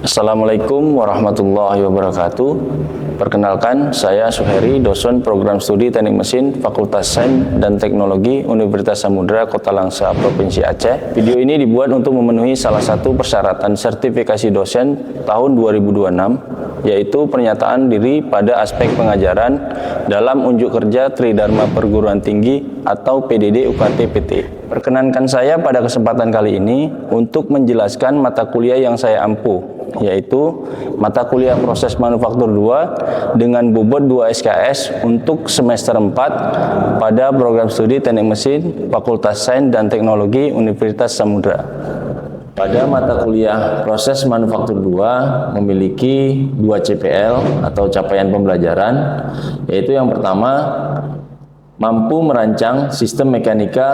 Assalamualaikum warahmatullahi wabarakatuh. Perkenalkan, saya Suheri, dosen program studi Teknik Mesin Fakultas Sains dan Teknologi Universitas Samudra Kota Langsa, Provinsi Aceh. Video ini dibuat untuk memenuhi salah satu persyaratan sertifikasi dosen tahun 2026, yaitu pernyataan diri pada aspek pengajaran dalam unjuk kerja Tridharma Perguruan Tinggi atau PDD UKT PT. Perkenankan saya pada kesempatan kali ini untuk menjelaskan mata kuliah yang saya ampuh, yaitu mata kuliah proses manufaktur 2 dengan bobot 2 SKS untuk semester 4 pada program studi Teknik Mesin Fakultas Sains dan Teknologi Universitas Samudra. Pada mata kuliah proses manufaktur 2 memiliki 2 CPL atau capaian pembelajaran, yaitu yang pertama mampu merancang sistem mekanika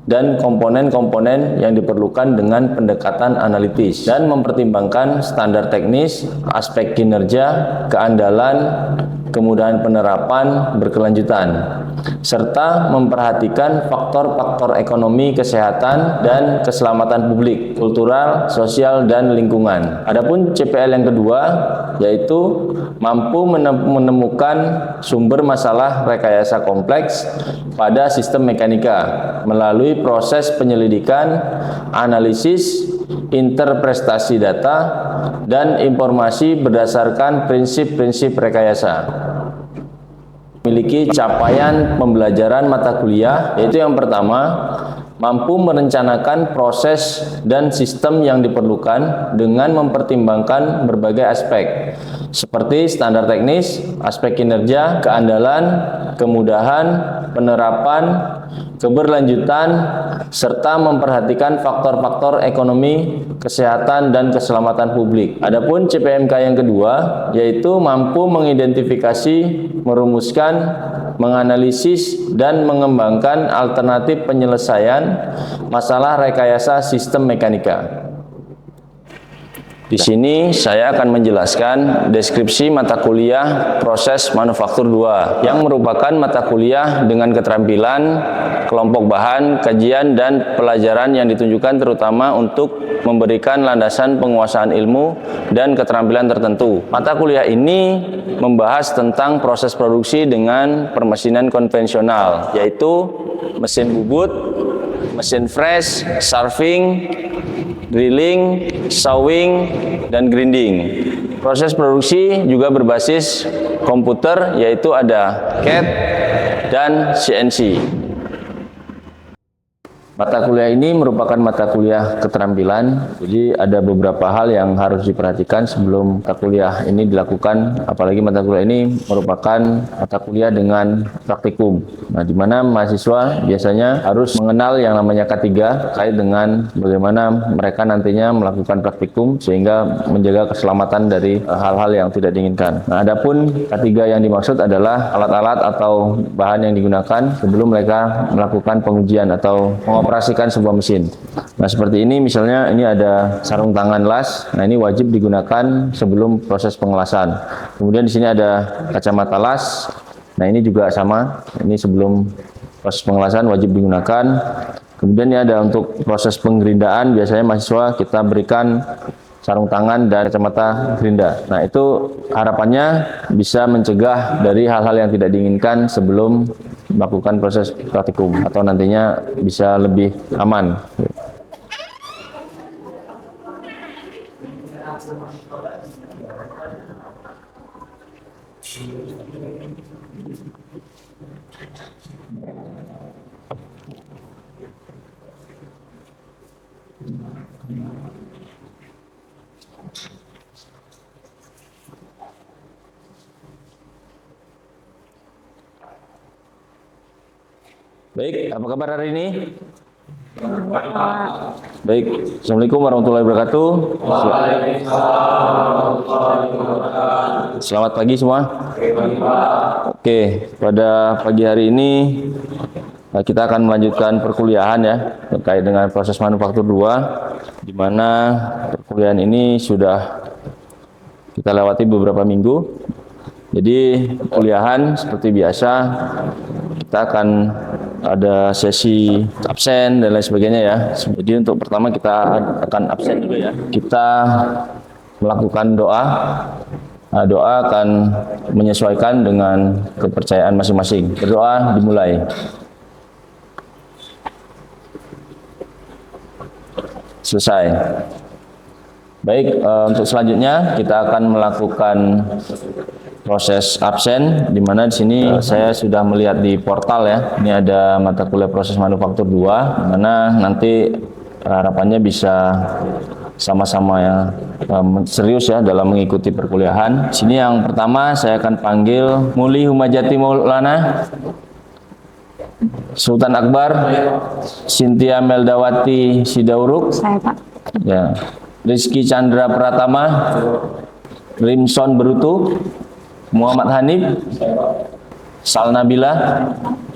dan komponen-komponen yang diperlukan dengan pendekatan analitis dan mempertimbangkan standar teknis, aspek kinerja, keandalan, kemudahan penerapan berkelanjutan, serta memperhatikan faktor-faktor ekonomi, kesehatan, dan keselamatan publik, kultural, sosial, dan lingkungan. Adapun CPL yang kedua yaitu mampu menemukan sumber masalah rekayasa kompleks pada sistem mekanika melalui proses penyelidikan, analisis, interpretasi data, dan informasi berdasarkan prinsip-prinsip rekayasa. Memiliki capaian pembelajaran mata kuliah, yaitu yang pertama, mampu merencanakan proses dan sistem yang diperlukan dengan mempertimbangkan berbagai aspek, seperti standar teknis, aspek kinerja, keandalan, kemudahan, penerapan, keberlanjutan, serta memperhatikan faktor-faktor ekonomi, kesehatan, dan keselamatan publik. Adapun CPMK yang kedua, yaitu mampu mengidentifikasi, merumuskan, menganalisis, dan mengembangkan alternatif penyelesaian masalah rekayasa sistem mekanika. Di sini saya akan menjelaskan deskripsi mata kuliah proses manufaktur 2 yang merupakan mata kuliah dengan keterampilan, kelompok bahan, kajian, dan pelajaran yang ditunjukkan terutama untuk memberikan landasan penguasaan ilmu dan keterampilan tertentu. Mata kuliah ini membahas tentang proses produksi dengan permesinan konvensional, yaitu mesin bubut, mesin fresh, sarving, drilling, sawing, dan grinding. Proses produksi juga berbasis komputer, yaitu ada CAD dan CNC. Mata kuliah ini merupakan mata kuliah keterampilan, jadi ada beberapa hal yang harus diperhatikan sebelum mata kuliah ini dilakukan, apalagi mata kuliah ini merupakan mata kuliah dengan praktikum. Nah, di mana mahasiswa biasanya harus mengenal yang namanya K3 terkait dengan bagaimana mereka nantinya melakukan praktikum sehingga menjaga keselamatan dari hal-hal yang tidak diinginkan. Nah, adapun K3 yang dimaksud adalah alat-alat atau bahan yang digunakan sebelum mereka melakukan pengujian atau mengoperasikan sebuah mesin. Nah, seperti ini misalnya ini ada sarung tangan las. Nah, ini wajib digunakan sebelum proses pengelasan. Kemudian di sini ada kacamata las. Nah, ini juga sama. Ini sebelum proses pengelasan wajib digunakan. Kemudian ini ada untuk proses penggerindaan. Biasanya mahasiswa kita berikan sarung tangan dan kacamata gerinda. Nah, itu harapannya bisa mencegah dari hal-hal yang tidak diinginkan sebelum melakukan proses praktikum atau nantinya bisa lebih aman. Baik, apa kabar hari ini? Baik, Assalamualaikum warahmatullahi wabarakatuh. Selamat pagi semua. Oke, pada pagi hari ini kita akan melanjutkan perkuliahan ya terkait dengan proses manufaktur 2, di mana perkuliahan ini sudah kita lewati beberapa minggu. Jadi perkuliahan seperti biasa kita akan ada sesi absen dan lain sebagainya ya. Jadi untuk pertama kita akan absen dulu ya. Kita melakukan doa. Nah, doa akan menyesuaikan dengan kepercayaan masing-masing. Berdoa dimulai. Selesai. Baik, untuk selanjutnya kita akan melakukan proses absen, di mana di sini saya sudah melihat di portal ya. Ini ada mata kuliah proses manufaktur 2, di mana nanti harapannya bisa sama-sama ya serius ya dalam mengikuti perkuliahan. Sini yang pertama saya akan panggil Muli Humajati Maulana, Sultan Akbar, Cynthia Meldawati Sidauruk, Saya, Pak. ya, Rizky Chandra Pratama, Rimson Berutu, Muhammad Hanif, Salnabila,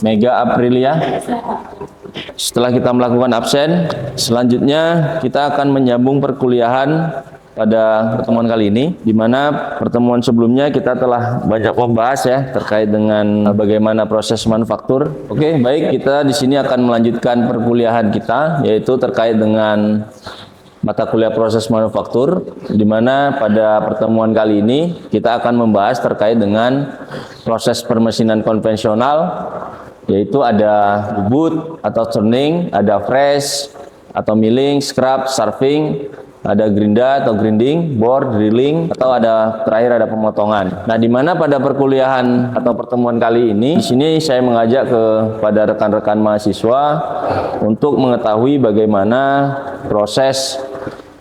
Mega Aprilia. Setelah kita melakukan absen, selanjutnya kita akan menyambung perkuliahan pada pertemuan kali ini, di mana pertemuan sebelumnya kita telah banyak membahas ya terkait dengan bagaimana proses manufaktur. Oke, baik, kita di sini akan melanjutkan perkuliahan kita, yaitu terkait dengan mata kuliah proses manufaktur, di mana pada pertemuan kali ini kita akan membahas terkait dengan proses permesinan konvensional, yaitu ada bubut atau turning, ada fresh atau milling, scrap, starving, ada gerinda atau grinding, bore, drilling, atau ada terakhir ada pemotongan. Nah, di mana pada perkuliahan atau pertemuan kali ini, di sini saya mengajak kepada rekan-rekan mahasiswa untuk mengetahui bagaimana proses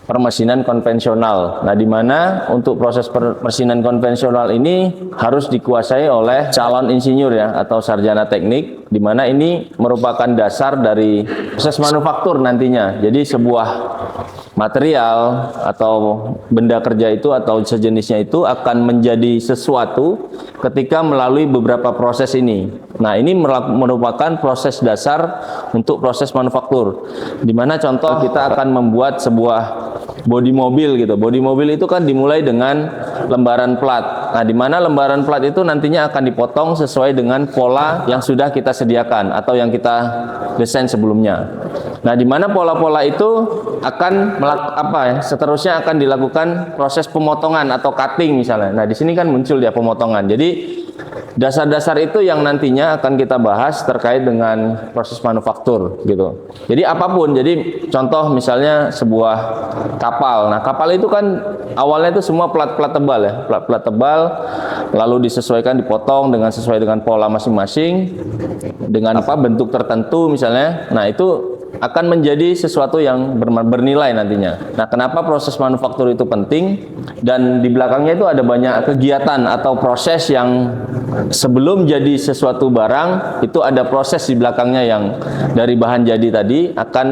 permesinan konvensional. Nah, di mana untuk proses permesinan konvensional ini harus dikuasai oleh calon insinyur ya atau sarjana teknik, di mana ini merupakan dasar dari proses manufaktur nantinya. Jadi sebuah material atau benda kerja itu atau sejenisnya itu akan menjadi sesuatu ketika melalui beberapa proses ini. Nah, ini merupakan proses dasar untuk proses manufaktur, di mana contoh kita akan membuat sebuah bodi mobil gitu. Bodi mobil itu kan dimulai dengan lembaran plat. Nah, di mana lembaran plat itu nantinya akan dipotong sesuai dengan pola yang sudah kita sediakan atau yang kita desain sebelumnya. Nah, di mana pola-pola itu akan seterusnya akan dilakukan proses pemotongan atau cutting misalnya. Nah, di sini kan muncul ya pemotongan. Jadi dasar-dasar itu yang nantinya akan kita bahas terkait dengan proses manufaktur gitu. Jadi apapun, jadi contoh misalnya sebuah kapal. Nah, kapal itu kan awalnya itu semua plat-plat tebal ya, plat-plat tebal, lalu disesuaikan, dipotong dengan sesuai dengan pola masing-masing, dengan bentuk tertentu misalnya. Nah, itu akan menjadi sesuatu yang bernilai nantinya. Nah, kenapa proses manufaktur itu penting? Dan di belakangnya itu ada banyak kegiatan atau proses yang sebelum jadi sesuatu barang, itu ada proses di belakangnya yang dari bahan jadi tadi akan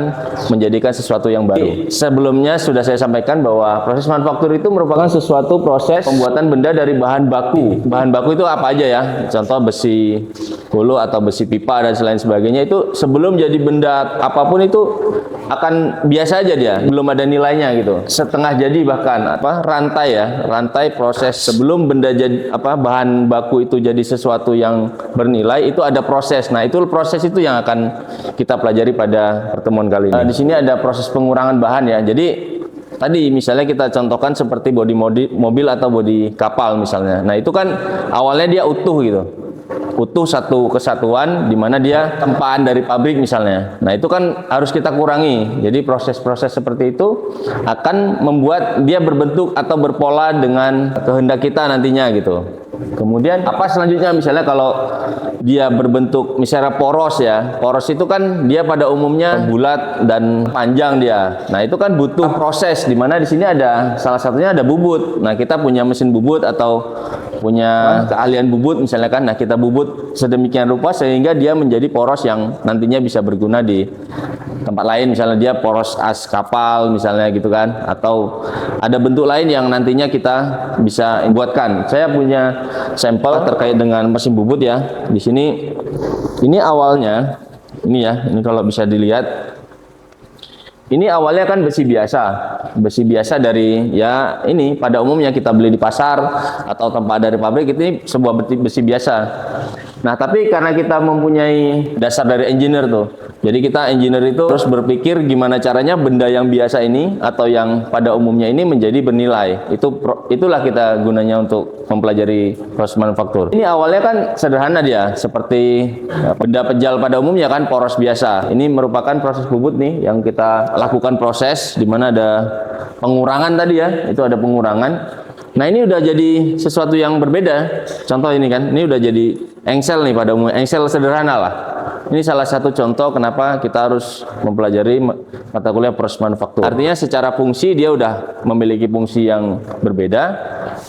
menjadikan sesuatu yang baru. Sebelumnya sudah saya sampaikan bahwa proses manufaktur itu merupakan sesuatu proses pembuatan benda dari bahan baku. Bahan baku itu apa aja ya? Contoh besi hulu atau besi pipa dan lain sebagainya, itu sebelum jadi benda apapun itu akan biasa aja dia, belum ada nilainya gitu. Setengah jadi bahkan rantai ya, rantai proses sebelum benda jadi bahan baku itu jadi sesuatu yang bernilai, itu ada proses. Nah, itu proses itu yang akan kita pelajari pada pertemuan kali ini. Di sini ada proses pengurangan bahan ya. Jadi tadi misalnya kita contohkan seperti bodi mobil atau bodi kapal misalnya. Nah, itu kan awalnya dia utuh gitu. Utuh satu kesatuan, di mana dia tempaan dari pabrik misalnya. Nah, itu kan harus kita kurangi. Jadi proses-proses seperti itu akan membuat dia berbentuk atau berpola dengan kehendak kita nantinya gitu. Kemudian apa selanjutnya, misalnya kalau dia berbentuk misalnya poros ya. Poros itu kan dia pada umumnya bulat dan panjang dia. Nah, itu kan butuh proses, di mana di sini ada salah satunya ada bubut. Nah, kita punya mesin bubut atau punya keahlian bubut misalnya kan. Nah, kita bubut sedemikian rupa sehingga dia menjadi poros yang nantinya bisa berguna di tempat lain, misalnya dia poros as kapal misalnya gitu kan, atau ada bentuk lain yang nantinya kita bisa buatkan. Saya punya sampel terkait dengan mesin bubut ya. Di sini ini awalnya ini ya, ini kalau bisa dilihat Ini awalnya kan besi biasa dari ya ini pada umumnya kita beli di pasar atau tempat dari pabrik, ini sebuah besi biasa. Nah, tapi karena kita mempunyai dasar dari engineer tuh, jadi kita engineer itu terus berpikir gimana caranya benda yang biasa ini atau yang pada umumnya ini menjadi bernilai. Itulah kita gunanya untuk mempelajari proses manufaktur. Ini awalnya kan sederhana dia, seperti benda pejal pada umumnya kan poros biasa. Ini merupakan proses bubut nih yang kita lakukan proses di mana ada pengurangan tadi ya, itu ada pengurangan. Nah, ini udah jadi sesuatu yang berbeda. Contoh ini kan, ini udah jadi engsel nih pada umumnya, engsel sederhana lah. Ini salah satu contoh kenapa kita harus mempelajari mata kuliah proses manufaktur. Artinya secara fungsi dia udah memiliki fungsi yang berbeda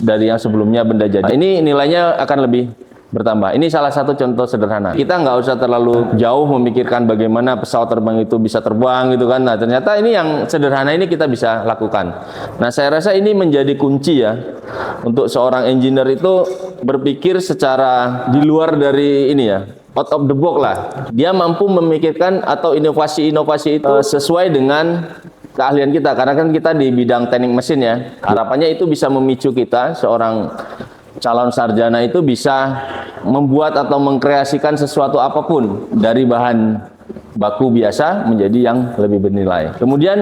dari yang sebelumnya benda jadi. Ini nilainya akan lebih bertambah. Ini salah satu contoh sederhana. Kita nggak usah terlalu jauh memikirkan bagaimana pesawat terbang itu bisa terbang gitu kan. Nah, ternyata ini yang sederhana ini kita bisa lakukan. Nah, saya rasa ini menjadi kunci ya untuk seorang engineer itu berpikir secara di luar dari ini ya, out of the box lah. Dia mampu memikirkan atau inovasi-inovasi itu sesuai dengan keahlian kita, karena kan kita di bidang teknik mesin ya. Harapannya itu bisa memicu kita, seorang calon sarjana itu bisa membuat atau mengkreasikan sesuatu apapun dari bahan baku biasa menjadi yang lebih bernilai. Kemudian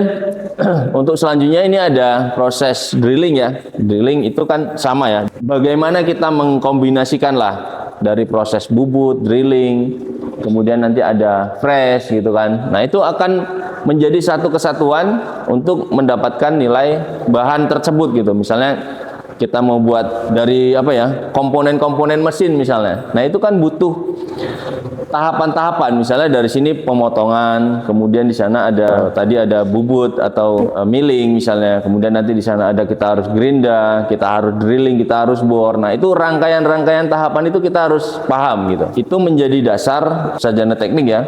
untuk selanjutnya ini ada proses drilling ya. Drilling itu kan sama ya. Bagaimana kita mengkombinasikan lah dari proses bubut, drilling, kemudian nanti ada fresh gitu kan. Nah, itu akan menjadi satu kesatuan untuk mendapatkan nilai bahan tersebut gitu. Misalnya kita mau buat dari apa ya, komponen-komponen mesin misalnya. Nah, itu kan butuh tahapan-tahapan. Misalnya dari sini pemotongan, kemudian di sana ada tadi ada bubut atau milling misalnya. Kemudian nanti di sana ada kita harus gerinda, kita harus drilling, kita harus bor. Nah, itu rangkaian-rangkaian tahapan itu kita harus paham gitu. Itu menjadi dasar sarjana teknik ya.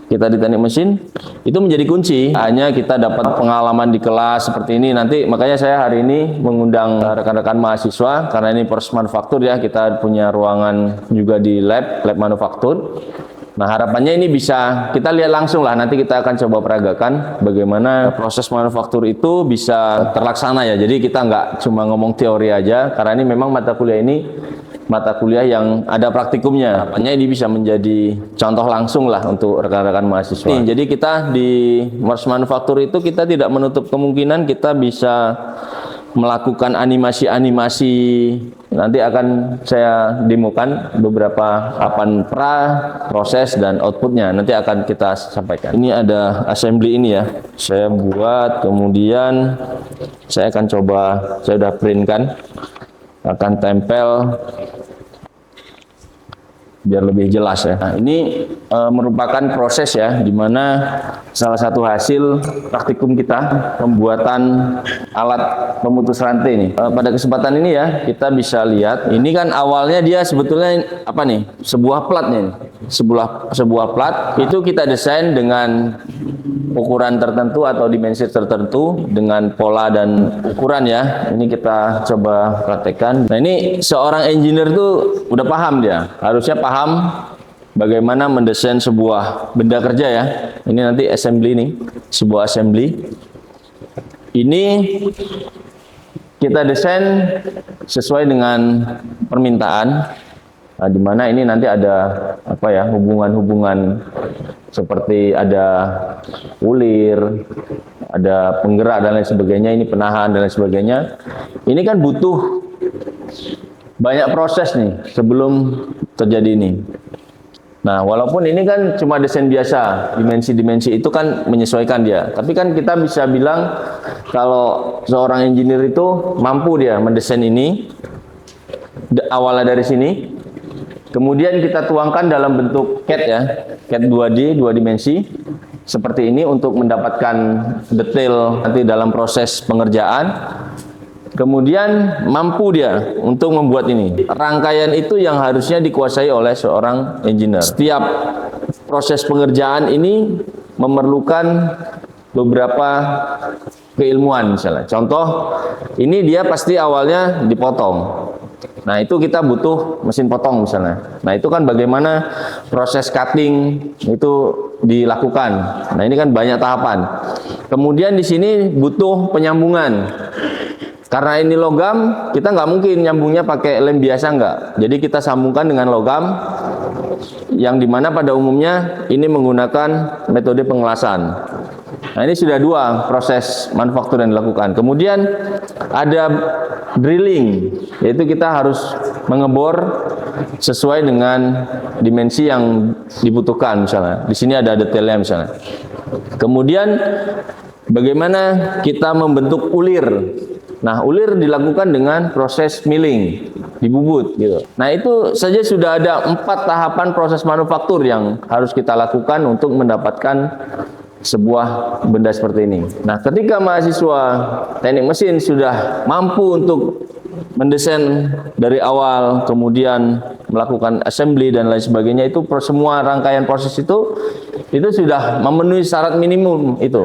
Kita di teknik mesin itu menjadi kunci. Hanya kita dapat pengalaman di kelas seperti ini nanti, makanya saya hari ini mengundang rekan-rekan mahasiswa karena ini proses manufaktur ya, kita punya ruangan juga di lab manufaktur. Nah, harapannya ini bisa kita lihat langsung lah, nanti kita akan coba peragakan bagaimana proses manufaktur itu bisa terlaksana ya. Jadi kita nggak cuma ngomong teori aja, karena ini memang mata kuliah ini mata kuliah yang ada praktikumnya. Harapannya ini bisa menjadi contoh langsung lah untuk rekan-rekan mahasiswa. Jadi kita di proses manufaktur itu kita tidak menutup kemungkinan kita bisa melakukan animasi-animasi. Nanti akan saya demokan beberapa proses dan outputnya. Nanti akan kita sampaikan. Ini ada assembly ini ya. Saya buat, kemudian saya akan coba, saya sudah print kan, akan tempel biar lebih jelas ya. Nah, ini merupakan proses ya, di mana salah satu hasil praktikum kita pembuatan alat pemutus rantai ini. Pada kesempatan ini ya, kita bisa lihat ini kan awalnya dia sebetulnya apa nih? Sebuah plat nih. Sebuah plat itu kita desain dengan ukuran tertentu atau dimensi tertentu dengan pola dan ukuran ya. Ini kita coba praktekkan. Nah, ini seorang engineer tuh udah paham dia. Harusnya paham bagaimana mendesain sebuah benda kerja ya. Ini nanti assembly nih, sebuah assembly. Ini kita desain sesuai dengan permintaan. Nah, di mana ini nanti ada apa ya, hubungan-hubungan seperti ada ulir, ada penggerak dan lain sebagainya, ini penahan dan lain sebagainya. Ini kan butuh banyak proses nih sebelum terjadi ini. Nah, walaupun ini kan cuma desain biasa, dimensi-dimensi itu kan menyesuaikan dia. Tapi kan kita bisa bilang kalau seorang engineer itu mampu dia mendesain ini awalnya dari sini. Kemudian kita tuangkan dalam bentuk CAD ya, CAD 2D, 2 dimensi, seperti ini untuk mendapatkan detail nanti dalam proses pengerjaan. Kemudian mampu dia untuk membuat ini. Rangkaian itu yang harusnya dikuasai oleh seorang engineer. Setiap proses pengerjaan ini memerlukan beberapa keilmuan misalnya. Contoh, ini dia pasti awalnya dipotong. Nah, itu kita butuh mesin potong misalnya. Nah, itu kan bagaimana proses cutting itu dilakukan. Nah, ini kan banyak tahapan. Kemudian di sini butuh penyambungan. Karena ini logam, kita nggak mungkin nyambungnya pakai lem biasa nggak. Jadi kita sambungkan dengan logam, yang dimana pada umumnya ini menggunakan metode pengelasan. Nah, ini sudah dua proses manufaktur yang dilakukan. Kemudian ada drilling, yaitu kita harus mengebor sesuai dengan dimensi yang dibutuhkan misalnya. Di sini ada detailnya misalnya. Kemudian bagaimana kita membentuk ulir. Nah, ulir dilakukan dengan proses milling, dibubut gitu. Nah, itu saja sudah ada 4 tahapan proses manufaktur yang harus kita lakukan untuk mendapatkan sebuah benda seperti ini. Nah, ketika mahasiswa teknik mesin sudah mampu untuk mendesain dari awal, kemudian melakukan assembly dan lain sebagainya, itu semua rangkaian proses itu sudah memenuhi syarat minimum itu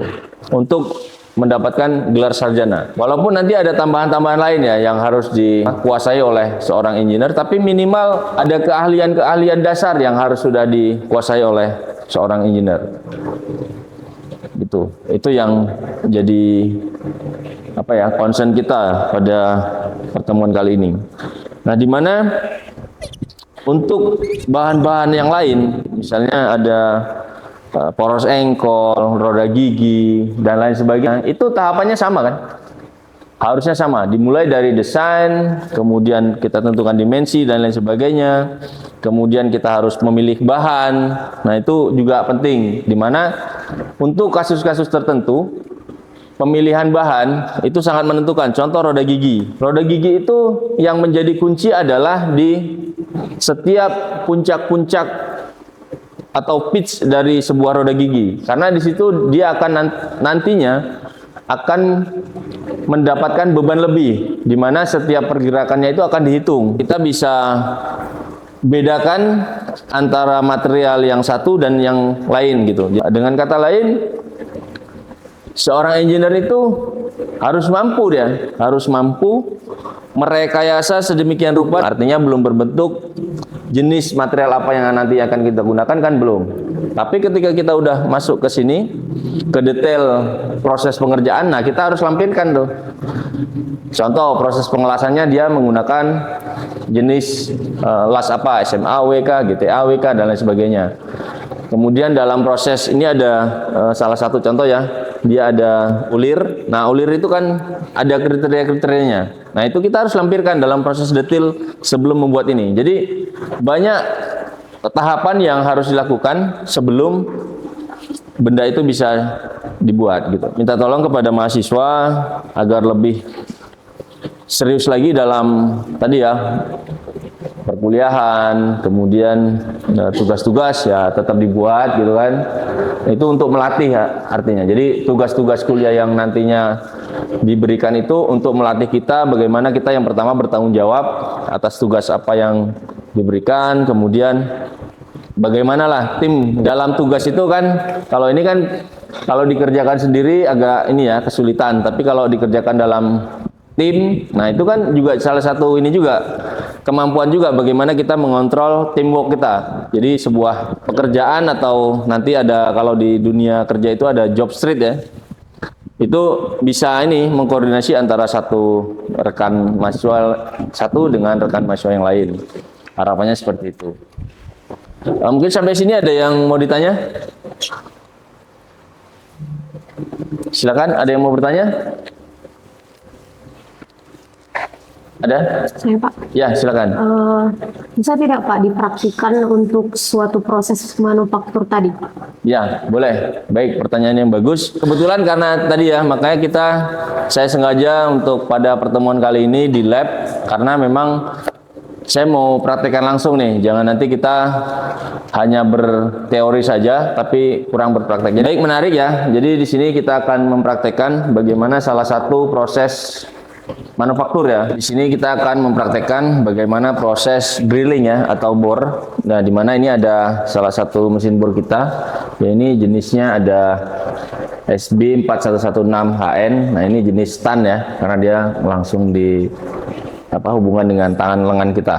untuk mendapatkan gelar sarjana. Walaupun nanti ada tambahan-tambahan lain ya yang harus dikuasai oleh seorang engineer, tapi minimal ada keahlian-keahlian dasar yang harus sudah dikuasai oleh seorang engineer. Gitu. Itu yang jadi concern kita pada pertemuan kali ini. Nah, di mana untuk bahan-bahan yang lain, misalnya ada poros engkol, roda gigi, dan lain sebagainya, itu tahapannya sama kan? Harusnya sama, dimulai dari desain, kemudian kita tentukan dimensi dan lain sebagainya, kemudian kita harus memilih bahan. Nah, itu juga penting, dimana untuk kasus-kasus tertentu pemilihan bahan itu sangat menentukan. Contoh roda gigi. Roda gigi itu yang menjadi kunci adalah di setiap puncak-puncak atau pitch dari sebuah roda gigi, karena di situ dia akan nantinya akan mendapatkan beban lebih, di mana setiap pergerakannya itu akan dihitung. Kita bisa bedakan antara material yang satu dan yang lain gitu. Dengan kata lain, seorang engineer itu harus mampu merekayasa sedemikian rupa, artinya belum berbentuk jenis material apa yang nanti akan kita gunakan kan belum. Tapi ketika kita udah masuk ke sini, ke detail proses pengerjaan, nah kita harus lampirkan tuh. Contoh proses pengelasannya dia menggunakan jenis las apa, SMA WK, GTA WK dan lain sebagainya. Kemudian dalam proses ini ada salah satu contoh ya, dia ada ulir. Nah, ulir itu kan ada kriteria-kriterianya. Nah, itu kita harus lampirkan dalam proses detail sebelum membuat ini. Jadi banyak tahapan yang harus dilakukan sebelum benda itu bisa dibuat gitu. Minta tolong kepada mahasiswa agar lebih serius lagi dalam tadi ya, perkuliahan, kemudian tugas-tugas ya tetap dibuat gitu kan. Itu untuk melatih ya artinya. Jadi tugas-tugas kuliah yang nantinya diberikan itu untuk melatih kita bagaimana kita yang pertama bertanggung jawab atas tugas apa yang diberikan, kemudian bagaimana lah tim dalam tugas itu kan. Kalau ini kan kalau dikerjakan sendiri agak ini ya kesulitan, tapi kalau dikerjakan dalam tim, nah itu kan juga salah satu ini juga kemampuan juga bagaimana kita mengontrol teamwork kita. Jadi sebuah pekerjaan atau nanti ada kalau di dunia kerja itu ada job street ya, itu bisa ini mengkoordinasi antara satu rekan mahasiswa satu dengan rekan mahasiswa yang lain. Harapannya seperti itu. Mungkin sampai sini ada yang mau ditanya? Silakan, ada yang mau bertanya? Ada? Saya Pak. Ya, silakan. Bisa tidak Pak dipraktikkan untuk suatu proses manufaktur tadi? Ya, boleh. Baik, pertanyaan yang bagus. Kebetulan karena tadi ya, makanya saya sengaja untuk pada pertemuan kali ini di lab, karena memang saya mau praktekkan langsung nih. Jangan nanti kita hanya berteori saja, tapi kurang berpraktek. Baik, menarik ya. Jadi di sini kita akan mempraktekkan bagaimana salah satu proses manufaktur ya. Di sini kita akan mempraktekkan bagaimana proses drilling ya atau bor. Nah, di mana ini ada salah satu mesin bor kita. Ya, ini jenisnya ada SB 4116HN. Nah, ini jenis stan ya, karena dia langsung hubungan dengan tangan lengan kita.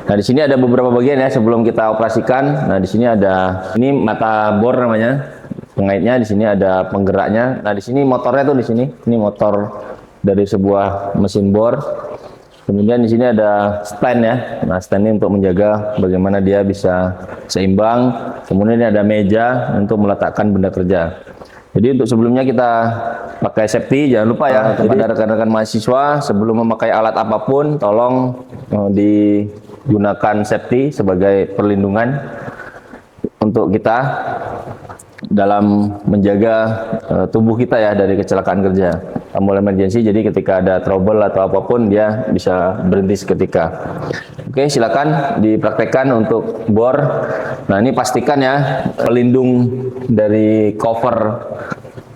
Nah, di sini ada beberapa bagian ya sebelum kita operasikan. Nah, di sini ada ini mata bor namanya, pengaitnya. Di sini ada penggeraknya. Nah, di sini motornya tuh di sini. Ini motor dari sebuah mesin bor. Kemudian di sini ada stand ya. Nah, stand ini untuk menjaga bagaimana dia bisa seimbang. Kemudian ini ada meja untuk meletakkan benda kerja. Jadi untuk sebelumnya kita pakai safety, jangan lupa ya kepada rekan-rekan mahasiswa sebelum memakai alat apapun tolong digunakan safety sebagai perlindungan untuk kita dalam menjaga tubuh kita ya dari kecelakaan kerja. Tombol emergency, jadi ketika ada trouble atau apapun dia bisa berhenti seketika. Oke, silakan dipraktekkan untuk bor. Nah, ini pastikan ya pelindung dari cover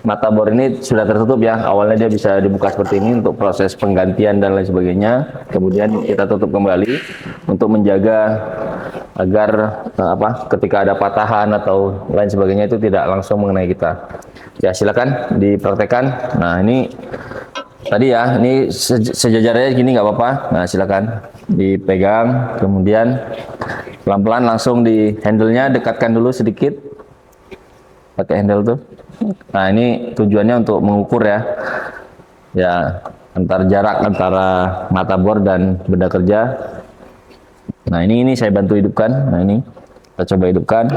mata bor ini sudah tertutup ya. Awalnya dia bisa dibuka seperti ini untuk proses penggantian dan lain sebagainya. Kemudian kita tutup kembali untuk menjaga agar ketika ada patahan atau lain sebagainya itu tidak langsung mengenai kita. Ya, silakan dipraktekkan. Nah, ini tadi ya, ini sejajarnya gini nggak apa-apa. Nah, silakan dipegang, kemudian pelan-pelan langsung di handle-nya dekatkan dulu sedikit. Pakai handle tuh. Nah, ini tujuannya untuk mengukur ya. Ya, jarak antara mata bor dan benda kerja. Nah, ini saya bantu hidupkan. Nah, ini kita coba hidupkan.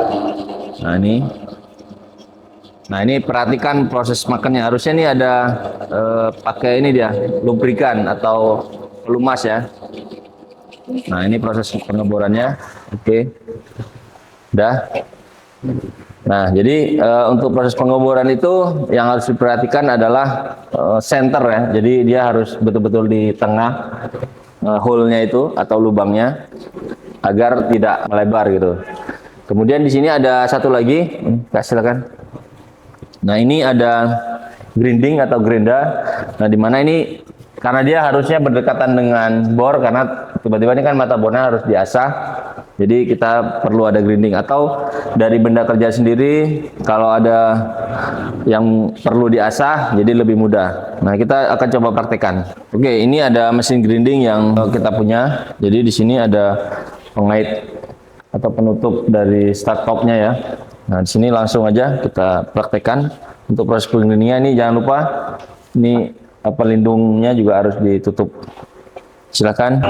Nah, ini perhatikan proses makannya. Harusnya ini ada pakai ini dia, lubrikan atau pelumas ya. Nah, ini proses pengeborannya. Oke. Udah. Nah, jadi untuk proses pengeboran itu yang harus diperhatikan adalah center ya. Jadi dia harus betul-betul di tengah hole-nya itu atau lubangnya agar tidak melebar gitu. Kemudian di sini ada satu lagi, silakan. Nah, ini ada grinding atau gerinda. Nah, di mana ini karena dia harusnya berdekatan dengan bor karena tiba-tiba ini kan mata bornya harus diasah. Jadi kita perlu ada grinding atau dari benda kerja sendiri kalau ada yang perlu diasah jadi lebih mudah. Nah, kita akan coba praktekkan. Oke, ini ada mesin grinding yang kita punya. Jadi di sini ada pengait atau penutup dari start top-nya ya. Nah, di sini langsung aja kita praktekkan untuk proses pelindungnya. Ini jangan lupa ini pelindungnya juga harus ditutup. Silakan.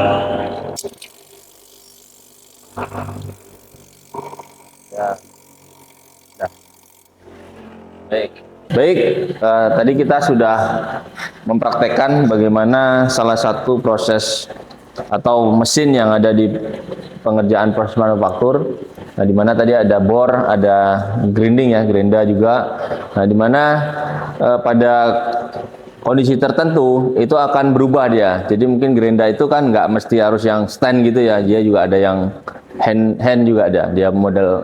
Ya. Baik. Tadi kita sudah mempraktekkan bagaimana salah satu proses atau mesin yang ada di pengerjaan proses manufaktur. Nah, di mana tadi ada bor, ada grinding ya, gerinda juga. Nah, di mana pada kondisi tertentu itu akan berubah dia. Jadi mungkin gerinda itu kan nggak mesti harus yang stand gitu ya. Dia juga ada yang hand juga ada. Dia model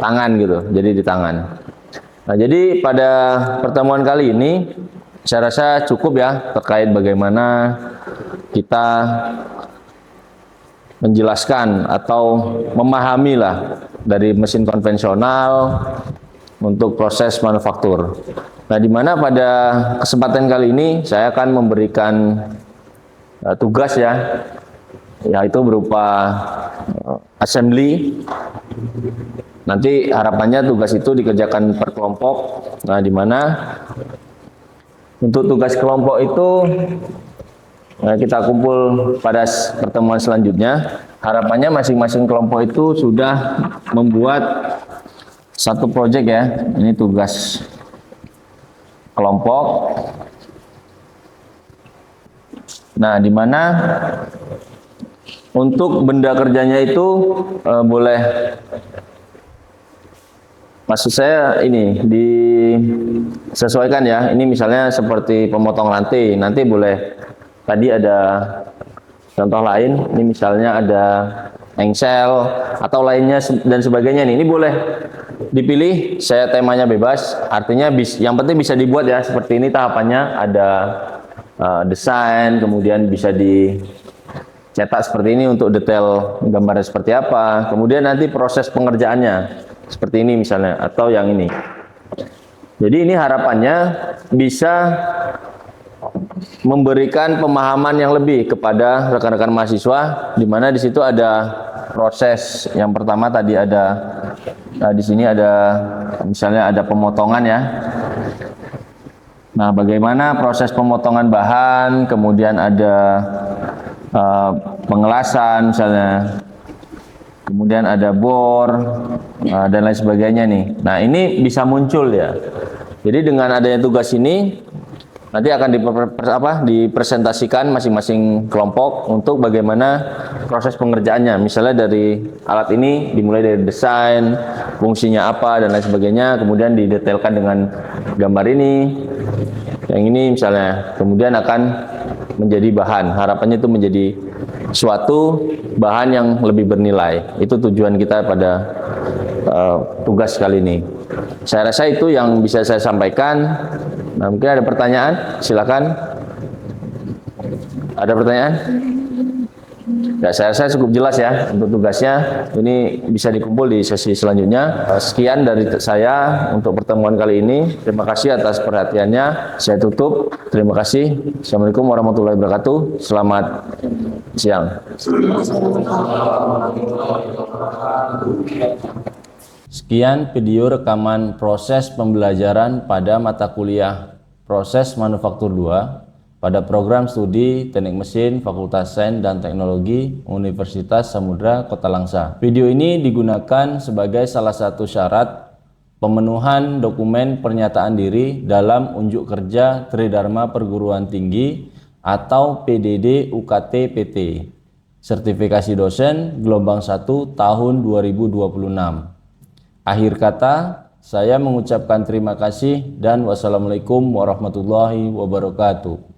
tangan gitu. Jadi di tangan. Nah, jadi pada pertemuan kali ini saya rasa cukup ya terkait bagaimana kita menjelaskan atau memahami lah dari mesin konvensional untuk proses manufaktur. Nah, di mana pada kesempatan kali ini saya akan memberikan tugas ya, yaitu berupa assembly. Nanti harapannya tugas itu dikerjakan per kelompok. Nah, di mana untuk tugas kelompok itu kita kumpul pada pertemuan selanjutnya. Harapannya masing-masing kelompok itu sudah membuat satu proyek ya. Ini tugas kelompok. Nah, di mana untuk benda kerjanya itu boleh, maksud saya ini disesuaikan ya. Ini misalnya seperti pemotong rantai, nanti boleh. Tadi ada contoh lain, ini misalnya ada engsel atau lainnya dan sebagainya nih. Ini boleh dipilih, saya temanya bebas, artinya yang penting bisa dibuat ya. Seperti ini tahapannya, ada desain, kemudian bisa dicetak seperti ini untuk detail gambarnya seperti apa. Kemudian nanti proses pengerjaannya seperti ini misalnya, atau yang ini. Jadi ini harapannya bisa memberikan pemahaman yang lebih kepada rekan-rekan mahasiswa, di mana di situ ada proses. Yang pertama tadi ada di sini ada misalnya ada pemotongan ya. Nah, bagaimana proses pemotongan bahan, kemudian ada pengelasan misalnya, kemudian ada bor dan lain sebagainya nih. Nah, ini bisa muncul ya. Jadi dengan adanya tugas ini nanti akan dipresentasikan masing-masing kelompok untuk bagaimana proses pengerjaannya. Misalnya dari alat ini dimulai dari desain, fungsinya apa dan lain sebagainya, kemudian didetailkan dengan gambar ini. Yang ini misalnya, kemudian akan menjadi bahan. Harapannya itu menjadi suatu bahan yang lebih bernilai. Itu tujuan kita pada tugas kali ini. Saya rasa itu yang bisa saya sampaikan. Nah, mungkin ada pertanyaan, silakan. Ada pertanyaan? Ya, saya rasa cukup jelas ya untuk tugasnya. Ini bisa dikumpul di sesi selanjutnya. Sekian dari saya untuk pertemuan kali ini. Terima kasih atas perhatiannya. Saya tutup. Terima kasih. Assalamualaikum warahmatullahi wabarakatuh. Selamat siang. Sekian video rekaman proses pembelajaran pada mata kuliah Proses Manufaktur 2 pada program studi Teknik Mesin Fakultas Sains dan Teknologi Universitas Samudra Kota Langsa. Video ini digunakan sebagai salah satu syarat pemenuhan dokumen pernyataan diri dalam unjuk kerja Tridharma Perguruan Tinggi atau PDD UKT PT. Sertifikasi dosen gelombang 1 tahun 2026. Akhir kata, saya mengucapkan terima kasih dan wassalamualaikum warahmatullahi wabarakatuh.